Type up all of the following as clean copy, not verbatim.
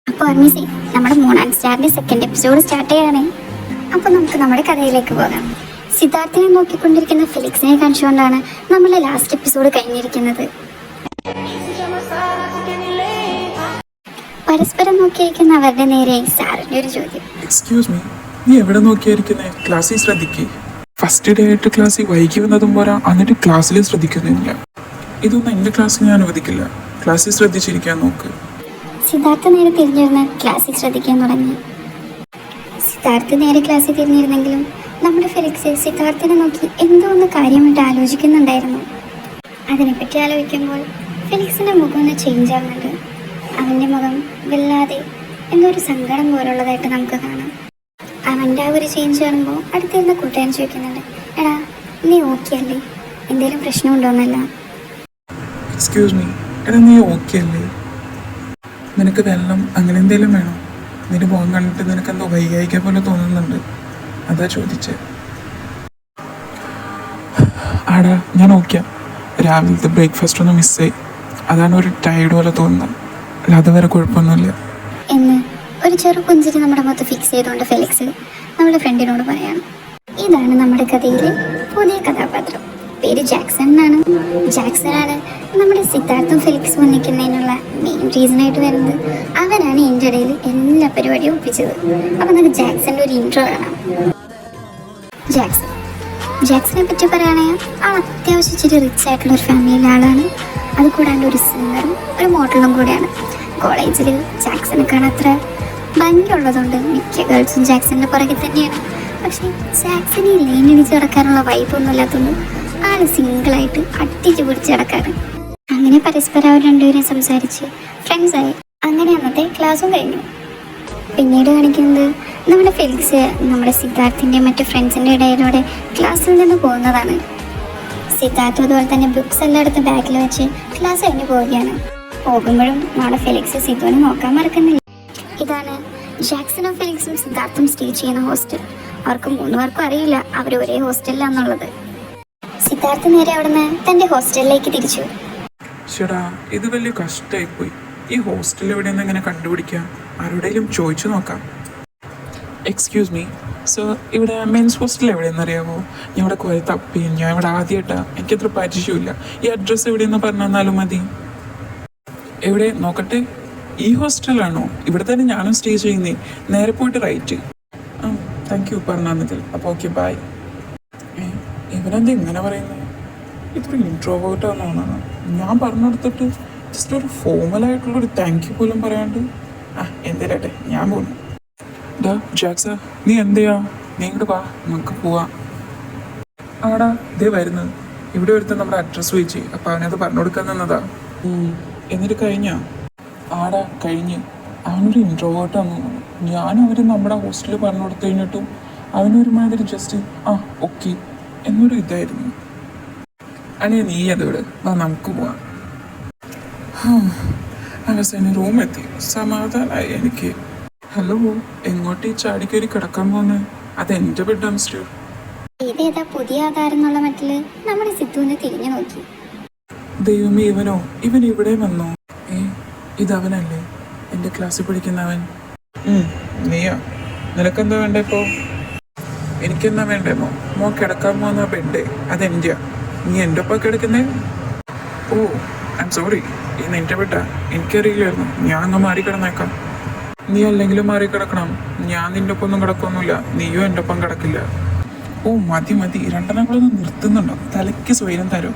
അപ്പോൾ അർമീസി, നമ്മുടെ മൂന്നാം സ്റ്റാറിന്റെ സെക്കൻഡ് എപ്പിസോഡ് സ്റ്റാർട്ട് ചെയ്യണേ. അപ്പോൾ നമുക്ക് നമ്മുടെ കഥയിലേക്ക് പോകാം. സിദ്ധാർത്ഥിനെ നോക്കിക്കൊണ്ടിരിക്കുന്ന ഫെലിക്സിനെ കാണിച്ചുകൊണ്ടാണ് നമ്മളെ ലാസ്റ്റ് എപ്പിസോഡ് കഴിഞ്ഞിരിക്കുന്നത്. പരസ്പരം നോക്കിയിരിക്കുന്ന അവരുടെ നേരെ സാറിന്റെ ഒരു ചോദ്യം. എക്സ്ക്യൂസ് മീ, നീ എവിടെ നോക്കിയായിരിക്കുന്നേ? ക്ലാസ്സിൽ ശ്രദ്ധിക്കേ. ഫസ്റ്റ് ഡേ ആയിട്ട് ക്ലാസ്സിൽ വൈകി വന്നതും പോരാ, എന്നിട്ട് ക്ലാസ്സിൽ ശ്രദ്ധിക്കുന്നില്ല. ഇതൊന്നും എന്റെ ക്ലാസ്സിൽ ഞാൻ അനുവദിക്കില്ല. ക്ലാസ്സിൽ ശ്രദ്ധിച്ചിരിക്കാൻ നോക്ക്. സിദ്ധാർത്ഥ നേരെ തിരിഞ്ഞിരുന്ന് ക്ലാസ്സിൽ ശ്രദ്ധിക്കാൻ തുടങ്ങി. സിദ്ധാർത്ഥ നേരെ ക്ലാസ്സിൽ തിരിഞ്ഞിരുന്നെങ്കിലും നമ്മുടെ ഫെലിക്സ് സിദ്ധാർത്ഥിനെ നോക്കി എന്തോ ഒന്ന് കാര്യമായിട്ട് ആലോചിക്കുന്നുണ്ടായിരുന്നു. അതിനെപ്പറ്റി ആലോചിക്കുമ്പോൾ ഫെലിക്സിന്റെ മുഖം ഒന്ന് ചേഞ്ച് ആവുന്നുണ്ട്. അവൻ്റെ മുഖം വല്ലാതെ എന്തോ ഒരു സങ്കടം പോലുള്ളതായിട്ട് നമുക്ക് കാണാം. അവൻ്റെ ആ ഒരു ചേഞ്ച് കാണുമ്പോൾ അടുത്തിരുന്ന കൂട്ടുകാരൻ ചോദിക്കുന്നുണ്ട്, എടാ നീ ഓക്കെ അല്ലേ? എന്തെങ്കിലും പ്രശ്നമുണ്ടോന്നല്ല. എക്സ്ക്യൂസ് മീ, എടാ നീ ഓക്കെ അല്ലേ? നിനക്ക് വെള്ളം അങ്ങനെ എന്തെങ്കിലും വേണോ? നിന്റെ മുഖം കണ്ടിട്ട് നിനക്ക് എന്തോ വൈകാരിക പോലെ തോന്നുന്നുണ്ട്, അതാ ചോദിച്ചേ. ആടാ ഞാൻ ഓക്കെ. രാവിലത്തെ ബ്രേക്ക്ഫാസ്റ്റ് ഒന്ന് മിസ്സായി, അതാണ് ഒരു ടയർഡ് പോലെ തോന്നുന്നത്. അല്ല അത് വേറെ കുഴപ്പമൊന്നുമില്ല എന്ന് ഒരു ചെറു പുഞ്ചിരി നമ്മുടെ മുഖത്ത് ഫിക്സ് ചെയ്തുകൊണ്ട് ഫെലിക്സ് നമ്മുടെ ഫ്രണ്ടിനോട് പറയാണ്. ഇതാണ് നമ്മുടെ കഥയിലെ പുതിയ കഥാപാത്രം. പേര് ജാക്സൺ എന്നാണ്. ജാക്സനാണ് നമ്മുടെ സിദ്ധാർത്ഥും ഫെലിക്സും ഒന്നിക്കുന്നതിനുള്ള മെയിൻ റീസൺ ആയിട്ട് വരുന്നത്. അവനാണ് എൻ്റെ ഇടയിൽ എല്ലാ പരിപാടിയും ഒപ്പിച്ചത്. അപ്പം നമുക്ക് ജാക്സന്റെ ഒരു ഇൻട്രോ കാണാം. ജാക്സനെ പറ്റി പറയുകയാണെങ്കിൽ ആൾ അത്യാവശ്യം ഇച്ചിരി റിച്ച് ആയിട്ടുള്ള ഒരു ഫാമിലിയിലെ ആളാണ്. അത് കൂടാണ്ട് ഒരു സിംഗറും ഒരു മോഡലും കൂടെയാണ്. കോളേജിൽ ജാക്സനെ കാണാൻ അത്ര ഭംഗിയുള്ളതുകൊണ്ട് മിക്ക ഗേൾസും ജാക്സന്റെ പുറകെ തന്നെയാണ്. പക്ഷേ ജാക്സന് ഈ ലൈൻ ഇടിച്ച് കിടക്കാനുള്ള വൈബൊന്നും ഇല്ലാത്തതുകൊണ്ട് ആള് സിംഗിളായിട്ട് അട്ടിച്ച് പിടിച്ച് കിടക്കാറ്. അങ്ങനെ പരസ്പരം അവർ രണ്ടുപേരും സംസാരിച്ച് ഫ്രണ്ട്സായി. അങ്ങനെ അന്നത്തെ ക്ലാസ്സും കഴിഞ്ഞു. പിന്നീട് കാണിക്കുന്നത് നമ്മുടെ ഫെലിക്സ് നമ്മുടെ സിദ്ധാർത്ഥിൻ്റെ മറ്റു ഫ്രണ്ട്സിൻ്റെ ഇടയിലൂടെ ക്ലാസ്സിൽ നിന്ന് പോകുന്നതാണ്. സിദ്ധാർത്ഥം അതുപോലെ തന്നെ ബുക്സ് എല്ലാം എടുത്ത് ബാഗിൽ വെച്ച് ക്ലാസ് കഴിഞ്ഞ് പോവുകയാണ്. പോകുമ്പോഴും നമ്മുടെ ഫെലിക്സ് സിദ്ധുവിനെ നോക്കാൻ മറക്കുന്നില്ല. ഇതാണ് ജാക്സണും ഫെലിക്സും സിദ്ധാർത്ഥും സ്റ്റേ ചെയ്യുന്ന ഹോസ്റ്റൽ. അവർക്ക് 3 പേർക്കും അറിയില്ല അവർ ഒരേ ഹോസ്റ്റലിലാണെന്നുള്ളത്. സിദ്ധാർത്ഥ നേരെ അവിടുന്ന് തൻ്റെ ഹോസ്റ്റലിലേക്ക് തിരിച്ചു. ചേടാ ഇത് വലിയ കഷ്ടമായി പോയി. ഈ ഹോസ്റ്റൽ എവിടെയെന്ന് എങ്ങനെ കണ്ടുപിടിക്കാം? ആരുടെയും ചോദിച്ചു നോക്കാം. എക്സ്ക്യൂസ് മീ സർ, ഇവിടെ മെൻസ് ഹോസ്റ്റൽ എവിടെയെന്ന് അറിയാമോ? ഞാൻ ഇവിടെ കുറെ തപ്പി. ഞാൻ ഇവിടെ ആദ്യമായിട്ടാണ്, എനിക്കത്ര പരിചയമില്ല. ഈ അഡ്രസ്സ് എവിടെയെന്ന് പറഞ്ഞു തന്നാലും മതി. എവിടെ നോക്കട്ടെ? ഈ ഹോസ്റ്റലാണോ? ഇവിടെ തന്നെ ഞാനും സ്റ്റേ ചെയ്യുന്നേ. നേരെ പോയിട്ട് റൈറ്റ്. ആ താങ്ക് യു പറഞ്ഞു തന്നതിൽ. അപ്പോൾ ഓക്കെ ബൈ. ഇവനെന്താ ഇങ്ങനെ പറയുന്നത്? ഇത്ര ഇൻട്രോവേർട്ടാന്ന് തോന്നാണ്. ഞാൻ പറഞ്ഞെടുത്തിട്ട് ജസ്റ്റ് ഒരു ഫോർമലായിട്ടുള്ളൊരു താങ്ക് യു പോലും പറയാണ്ട്. എന്തിരട്ടെ, ഞാൻ പോകുന്നു. ഡാ ജാക്സ, നീ എന്തെയാ? നീ ഇങ്ങോട്ട് വാ, നമുക്ക് പോവാം. ആടാ ഇതേ വരുന്നത്. ഇവിടെ ഒരുത്തൻ നമ്മുടെ അഡ്രസ്സ് ചോദിച്ചു. അപ്പം അവനത് പറഞ്ഞു കൊടുക്കാൻ നിന്നതാ. എന്നിട്ട് കഴിഞ്ഞാ? ആടാ കഴിഞ്ഞ്. അവനൊരു ഇൻട്രോവേർട്ടാന്ന് തോന്നുന്നു. ഞാനും അവർ നമ്മുടെ ഹോസ്റ്റലിൽ പറഞ്ഞു കൊടുത്തു കഴിഞ്ഞിട്ടും അവനൊരുമാതിരി ജസ്റ്റ് ഓക്കെ എന്നൊരു ഇതായിരുന്നു. അണേ നീ അതോട് വാ, നമുക്ക് പോവാം. അവസാനം റൂം എത്തി. സമാധാനമായി എനിക്ക്. ഹലോ, എങ്ങോട്ട് ഈ ചാടിക്കയറി കിടക്കാൻ പോകുന്നത്? അതെന്റെ ബെഡ് മിസ്റ്റർ. ഇതേതാ പുതിയ ആധാരം എന്നുള്ള മട്ടില് നമ്മുടെ സിദ്ധുവിനെ തിരിഞ്ഞു നോക്കി. ദൈവമേ, ഇവൻ ഇവിടെ വന്നോ? ഇതവനല്ലേ എൻ്റെ ക്ലാസ്സിൽ പഠിക്കുന്നവൻ? നീയാ? നിനക്കെന്താ വേണ്ട ഇപ്പോ? എനിക്കെന്താ വേണ്ടേമോ? കിടക്കാൻ പോകുന്ന ബെഡ് അതെന്റെയാ. നീ എൻ്റെ ഒപ്പം കിടക്കുന്നേ? ഓ ഐ എം സോറി, ഈ നിന്റെ ബെഡാ? എനിക്കറിയില്ലായിരുന്നു. ഞാൻ അങ്ങ് മാറി കിടന്നേക്കാം. നീ അല്ലെങ്കിലും മാറി കിടക്കണം. ഞാൻ നിന്റെ ഒപ്പം ഒന്നും കിടക്കൊന്നുമില്ല. നീയോ എൻ്റെ ഒപ്പം കിടക്കില്ല. ഓ മതി, രണ്ടെണ്ണങ്ങളൊന്നും നിർത്തുന്നുണ്ടോ? തലയ്ക്ക് സ്വയം തരോ?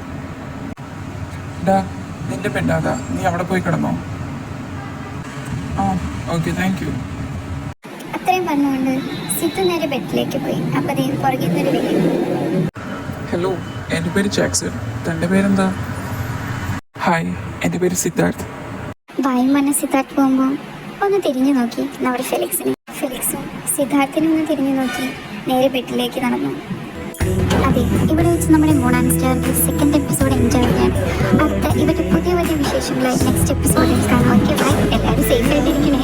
ഡാ നിന്റെ ബെഡാതാ, നീ അവിടെ പോയി കിടന്നോ? Okay thank you. അത്രയും പറഞ്ഞുകൊണ്ട് സിദ്ധു നേരെ ബെഡിലേക്ക് പോയി. അപ്പൊ പുറകിൽ നിന്നൊരു വിളി. ഹലോ, എൻ്റെ പേര് ജാക്സൺ. തൻ്റെ പേരെന്താ? ഹായ്, എൻ്റെ പേര് സിദ്ധാർത്ഥ്. വായും പറഞ്ഞ സിദ്ധാർത്ഥ് പോകുമ്പോൾ ഒന്ന് തിരിഞ്ഞു നോക്കി നമ്മുടെ ഫെലിക്സും സിദ്ധാർത്ഥിനെ ഒന്ന് തിരിഞ്ഞു നോക്കി നേരെ ബെഡിലേക്ക് നടന്നു. അതെ, ഇവിടെ വെച്ച് നമ്മുടെ മൂന്നാം സ്റ്റാറിന്റെ സെക്കൻഡ് എപ്പിസോഡ് എൻജോയ് ചെയ്യാൻ. അടുത്ത ഇവരുടെ പുതിയ വിശേഷങ്ങളായി നെക്സ്റ്റ് എപ്പിസോഡിൽ കാണാം. Okay bye. എല്ലാവരും സേഫ് ആയിട്ടിരിക്കണേ.